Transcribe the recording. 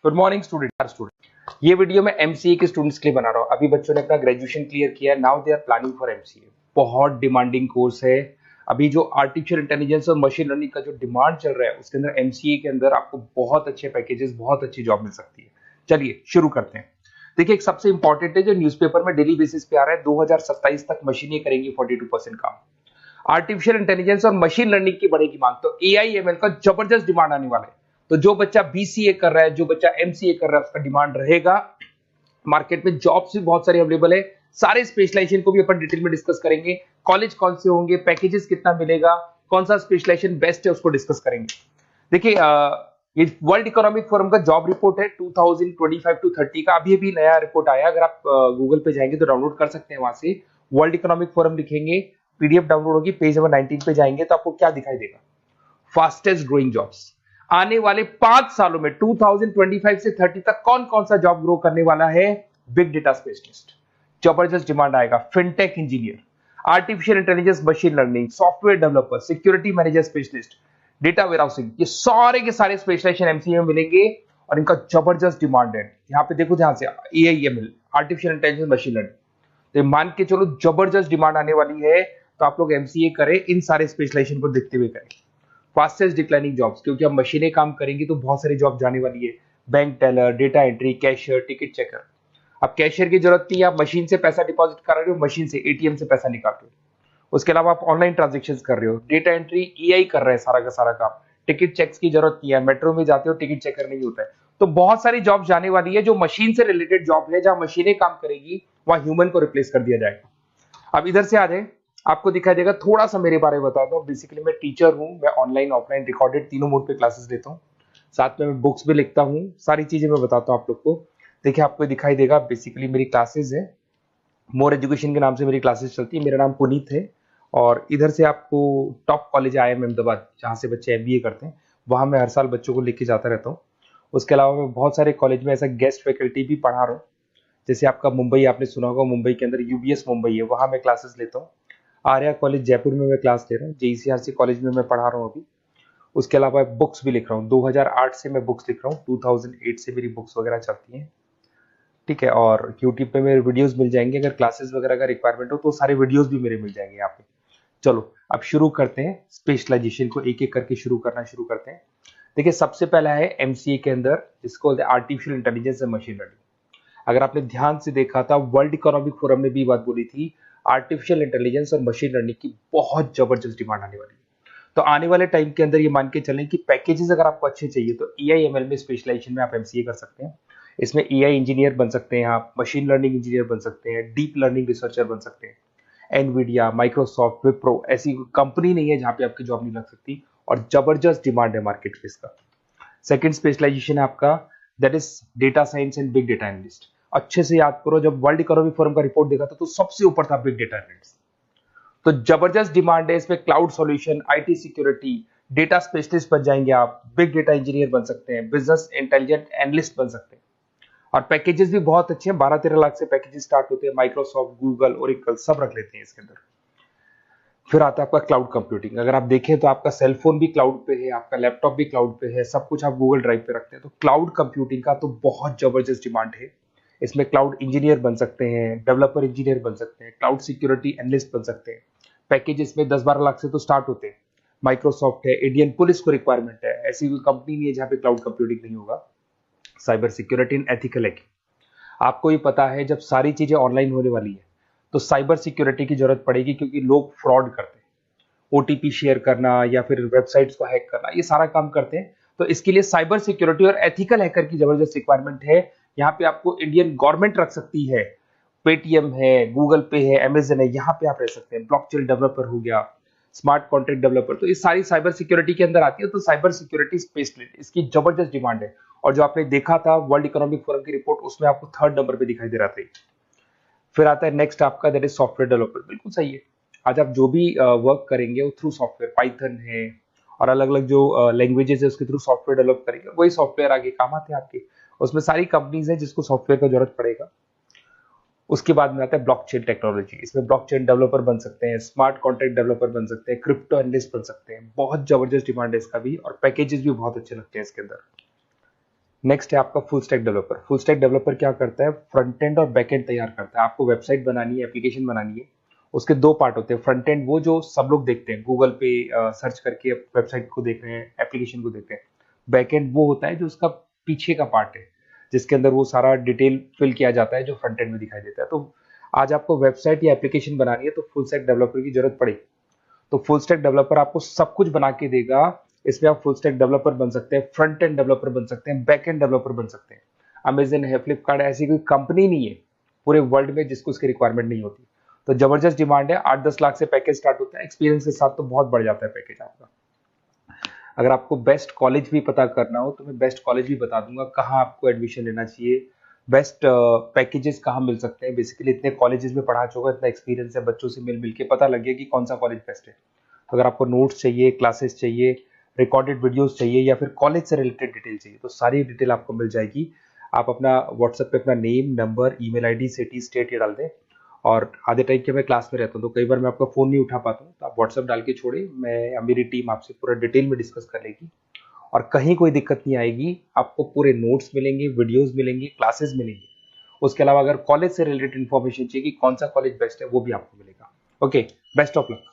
Good morning student. ये video मैं MCA के स्टूडेंट्स के लिए बना रहा हूँ। अभी बच्चों ने अपना ग्रेजुएशन क्लियर किया है, now they are planning for MCA. बहुत डिमांडिंग कोर्स है। अभी जो आर्टिफिशियल इंटेलिजेंस और मशीन लर्निंग का जो डिमांड चल रहा है उसके अंदर एमसीए के अंदर आपको बहुत अच्छे पैकेजेस, बहुत अच्छी जॉब मिल सकती है। चलिए शुरू करते हैं। देखिए, एक सबसे इंपॉर्टेंट है जो न्यूज़पेपर में डेली बेसिस पे आ रहा है, 2027 तक मशीनें करेंगी 42% काम। आर्टिफिशियल इंटेलिजेंस और मशीन लर्निंग की बढ़ेगी मांग, तो एआई एमएल का जबरदस्त डिमांड आने वाला है। तो जो बच्चा बीसीए कर रहा है, जो बच्चा एमसीए कर रहा है, उसका डिमांड रहेगा। मार्केट में जॉब्स भी बहुत सारी अवेलेबल है। सारे स्पेशलाइजेशन को भी अपन डिटेल में डिस्कस करेंगे। कॉलेज कौन से होंगे, पैकेजेस कितना मिलेगा, कौन सा स्पेशलाइजेशन बेस्ट है, उसको डिस्कस करेंगे। देखिए, ये वर्ल्ड इकोनॉमिक फोरम का जॉब रिपोर्ट है 2025 टू 30 का। अभी अभी नया रिपोर्ट आया, अगर आप गूगल पे जाएंगे तो डाउनलोड कर सकते हैं। वहां से वर्ल्ड इकोनॉमिक फोरम लिखेंगे, पीडीएफ डाउनलोड होगी, पेज नंबर 19 पे जाएंगे तो आपको क्या दिखाई देगा? Fastest growing jobs. आने वाले 5 सालों में 2025 से 30 तक कौन कौन सा जॉब ग्रो करने वाला है? बिग डेटा स्पेशलिस्ट, जबरदस्त डिमांड आएगा। Fintech engineer, artificial intelligence, machine learning, software developer, security manager specialist, data warehousing, ये सारे के सारे स्पेशलाइजेशन एमसीए में मिलेंगे और इनका जबरदस्त डिमांड है। यहाँ पे देखो ध्यान से, AIML, artificial intelligence, machine learning, तो मान के चलो जबरदस्त डिमांड आने वाली है। तो आप लोग एमसीए करें, इन सारे स्पेशलाइजेशन को देखते हुए करें। फास्टेस्ट डिक्लाइनिंग जॉब्स, क्योंकि अब मशीनें काम करेंगी तो बहुत सारी जॉब जाने वाली है। Bank teller, data entry, cashier, ticket checker. अब कैशियर की जरूरत नहीं है, आप मशीन से पैसा डिपॉजिट कर रहे हो, मशीन से एटीएम से पैसा निकाल रहे हो। उसके अलावा आप ऑनलाइन ट्रांजेक्शन कर रहे हो, डेटा एंट्री एआई कर रहा है सारा का सारा काम। टिकट चेक्स की जरूरत नहीं है, मेट्रो में जाते हो टिकट चेकर नहीं होता है। तो बहुत सारी जॉब जाने वाली है जो मशीन से रिलेटेड जॉब है, जहां मशीनें काम करेगी वहां ह्यूमन को रिप्लेस कर दिया जाएगा। अब इधर से आ जाए, आपको दिखाई देगा। थोड़ा सा मेरे बारे में बता दो। बेसिकली मैं टीचर हूं, मैं ऑनलाइन ऑफलाइन रिकॉर्डेड तीनों मोड पे क्लासेस लेता हूं। साथ में मैं बुक्स भी लिखता हूं, सारी चीजें मैं बताता हूं आप लोग को। देखिए, आपको दिखाई देगा बेसिकली मेरी क्लासेस है, मोर एजुकेशन के नाम से मेरी क्लासेस चलती है। मेरा नाम पुनीत है और इधर से आपको टॉप कॉलेज आईआईएम अहमदाबाद, जहाँ से बच्चे एमबीए करते हैं, वहां मैं हर साल बच्चों को लेके जाता रहता हूँ। उसके अलावा मैं बहुत सारे कॉलेज में ऐसा गेस्ट फैकल्टी भी पढ़ा रहा हूँ। जैसे आपका मुंबई, आपने सुना होगा, मुंबई के अंदर यूबीएस मुंबई है, वहां मैं क्लासेस लेता हूँ। आर्या कॉलेज जयपुर में मैं क्लास ले रहा हूँ। जेईसीआरसी कॉलेज में मैं पढ़ा रहा हूँ अभी। उसके अलावा बुक्स भी लिख रहा हूँ। 2008 से मैं बुक्स लिख रहा हूँ, 2008 से मेरी बुक्स वगैरह चलती हैं। ठीक है, और यूट्यूब पे मेरे वीडियोस मिल जाएंगे। अगर क्लासेस वगैरह का रिक्वायरमेंट हो तो सारे वीडियोस भी मेरे मिल जाएंगे यहाँ पे। चलो अब शुरू करते हैं, स्पेशलाइजेशन को एक एक करके शुरू करते हैं। देखिए, सबसे पहला है एमसीए के अंदर जिसको बोलते हैं artificial intelligence and machine learning. अगर आपने ध्यान से देखा था, वर्ल्ड इकोनॉमिक फोरम ने भी बात बोली थी, आर्टिफिशियल इंटेलिजेंस और मशीन लर्निंग की बहुत जबरदस्त डिमांड आने वाली है। तो आने वाले टाइम के अंदर ये मान के चलें कि पैकेजेस अगर आपको अच्छे चाहिए तो एआईएमएल में स्पेशलाइजेशन में आप एमसीए कर सकते हैं। इसमें एआई इंजीनियर बन सकते हैं, आप मशीन लर्निंग इंजीनियर बन सकते हैं, डीप लर्निंग रिसर्चर बन सकते हैं। एनवीडिया, माइक्रोसॉफ्ट, विप्रो, ऐसी कंपनी नहीं है जहां पे आपकी जॉब नहीं लग सकती, और जबरदस्त डिमांड है मार्केट में इसका। सेकंड स्पेशलाइजेशन है आपका, that is data science and big data analyst. अच्छे से याद करो, जब वर्ल्ड इकोनॉमिक फोरम का रिपोर्ट देखा था तो सबसे ऊपर था बिग डेटा एनालिस्ट। तो जबरदस्त डिमांड है इसमें। Cloud solution, IT security, data specialist बन जाएंगे आप, बिग डेटा इंजीनियर बन सकते हैं, बिजनेस इंटेलिजेंट एनालिस्ट बन सकते हैं। और पैकेजेस भी बहुत अच्छे हैं, 12-13 लाख से पैकेजेस स्टार्ट होते हैं। माइक्रोसॉफ्ट, गूगल, ओरेकल सब रख लेते हैं इसके अंदर। फिर आता है आपका क्लाउड कंप्यूटिंग। अगर आप देखें तो आपका सेल फोन भी क्लाउड पे है, आपका लैपटॉप भी क्लाउड पे है, सब कुछ आप गूगल ड्राइव पे रखते हैं। तो क्लाउड कंप्यूटिंग का तो बहुत जबरदस्त डिमांड है। इसमें क्लाउड इंजीनियर बन सकते हैं, डेवलपर इंजीनियर बन सकते हैं, क्लाउड सिक्योरिटी एनालिस्ट बन सकते हैं। पैकेज इसमें 10-12 लाख से तो स्टार्ट होते हैं। माइक्रोसॉफ्ट है, इंडियन पुलिस को रिक्वायरमेंट है, ऐसी कोई कंपनी नहीं है जहां पे क्लाउड कंप्यूटिंग नहीं होगा। Cyber security and ethical hacking, आपको ही पता है जब सारी चीजें ऑनलाइन होने वाली है तो साइबर सिक्योरिटी की जरूरत पड़ेगी, क्योंकि लोग फ्रॉड करते हैं। ओटीपी शेयर करना या फिर वेबसाइट्स को हैक करना, ये सारा काम करते हैं। तो इसके लिए साइबर सिक्योरिटी और एथिकल हैकर की जबरदस्त रिक्वायरमेंट है। यहाँ पे आपको इंडियन गवर्नमेंट रख सकती है, पेटीएम है, गूगल पे है, अमेजन है, यहाँ पे आप रह सकते हैं। ब्लॉकचेन डेवलपर हो गया, स्मार्ट कॉन्ट्रैक्ट डेवलपर, तो ये सारी साइबर सिक्योरिटी के अंदर आती है। तो साइबर सिक्योरिटी स्पेशलिस्ट, इसकी जबरदस्त डिमांड है। और जो आपने देखा था वर्ल्ड इकोनॉमिक फोरम की रिपोर्ट, उसमें आपको 3rd नंबर पे दिखाई दे रहा था। फिर आता है नेक्स्ट आपका, दैट इज सॉफ्टवेयर डेवलपर। बिल्कुल सही है। आज आप जो भी वर्क करेंगे वो थ्रू सॉफ्टवेयर, पाइथन है और अलग अलग जो लैंग्वेजेस है उसके थ्रू सॉफ्टवेयर डेवलप करेंगे, वही सॉफ्टवेयर आगे काम आते हैं आपके। उसमें सारी कंपनीज है जिसको सॉफ्टवेयर का जरूरत पड़ेगा। उसके बाद में आता है ब्लॉकचेन टेक्नोलॉजी। इसमें ब्लॉकचेन डेवलपर बन सकते हैं, स्मार्ट कॉन्ट्रैक्ट डेवलपर बन सकते हैं, क्रिप्टो एनालिस्ट बन सकते हैं। बहुत जबरदस्त डिमांड है इसका भी, और पैकेजेस भी बहुत अच्छे लगते हैं इसके अंदर। नेक्स्ट है आपका full stack developer. Full stack developer क्या करता है, फ्रंट एंड और बैक एंड तैयार करता है। आपको वेबसाइट बनानी है, एप्लीकेशन बनानी है, उसके दो पार्ट होते हैं। फ्रंट एंड वो जो सब लोग देखते हैं, गूगल पे सर्च करके वेबसाइट को देख रहे हैं, एप्लीकेशन को देख रहे हैं। बैक एंड वो होता है जो उसका पीछे का पार्ट है, जिसके अंदर वो सारा डिटेल फिल किया जाता है जो फ्रंट एंड में दिखाई देता है। तो आज आपको वेबसाइट या एप्लीकेशन बनानी है तो फुल स्टैक डेवलपर की जरूरत पड़ेगी। तो फुल स्टैक डेवलपर आपको सब कुछ बना के देगा। इसमें आप फुल स्टैक डेवलपर बन सकते हैं, फ्रंट एंड डेवलपर बन सकते हैं, बैक एंड डेवलपर बन सकते हैं। अमेजन है, फ्लिपकार्ट, ऐसी कोई कंपनी नहीं है पूरे वर्ल्ड में जिसको इसकी रिक्वायरमेंट नहीं होती। तो जबरदस्त डिमांड है, 8-10 लाख से पैकेज स्टार्ट होता है, एक्सपीरियंस के साथ तो बहुत बढ़ जाता है पैकेज आपका। अगर आपको बेस्ट कॉलेज भी पता करना हो तो मैं बेस्ट कॉलेज भी बता दूंगा, कहाँ आपको एडमिशन लेना चाहिए, बेस्ट पैकेजेस कहाँ मिल सकते हैं। बेसिकली इतने कॉलेजेस में पढ़ा चुका, इतना एक्सपीरियंस है, बच्चों से मिल मिल के पता लग गया कि कौन सा कॉलेज बेस्ट है। अगर आपको नोट्स चाहिए, क्लासेस चाहिए, रिकॉर्डेड वीडियोस चाहिए, या फिर कॉलेज से रिलेटेड डिटेल चाहिए, तो सारी डिटेल आपको मिल जाएगी। आप अपना व्हाट्सएप पे अपना name, number, email ID, city, state ये डाल दें। और आधे टाइम के मैं क्लास में रहता हूँ तो कई बार मैं आपका फ़ोन नहीं उठा पाता हूँ, तो आप व्हाट्सएप डाल के छोड़े, मैं या मेरी टीम आपसे पूरा डिटेल में डिस्कस कर लेगी। और कहीं कोई दिक्कत नहीं आएगी, आपको पूरे नोट्स मिलेंगे, वीडियोस मिलेंगे, क्लासेस मिलेंगे। उसके अलावा अगर कॉलेज से रिलेटेड इन्फॉर्मेशन चाहिए कि कौन सा कॉलेज बेस्ट है, वो भी आपको मिलेगा। Okay, best of luck.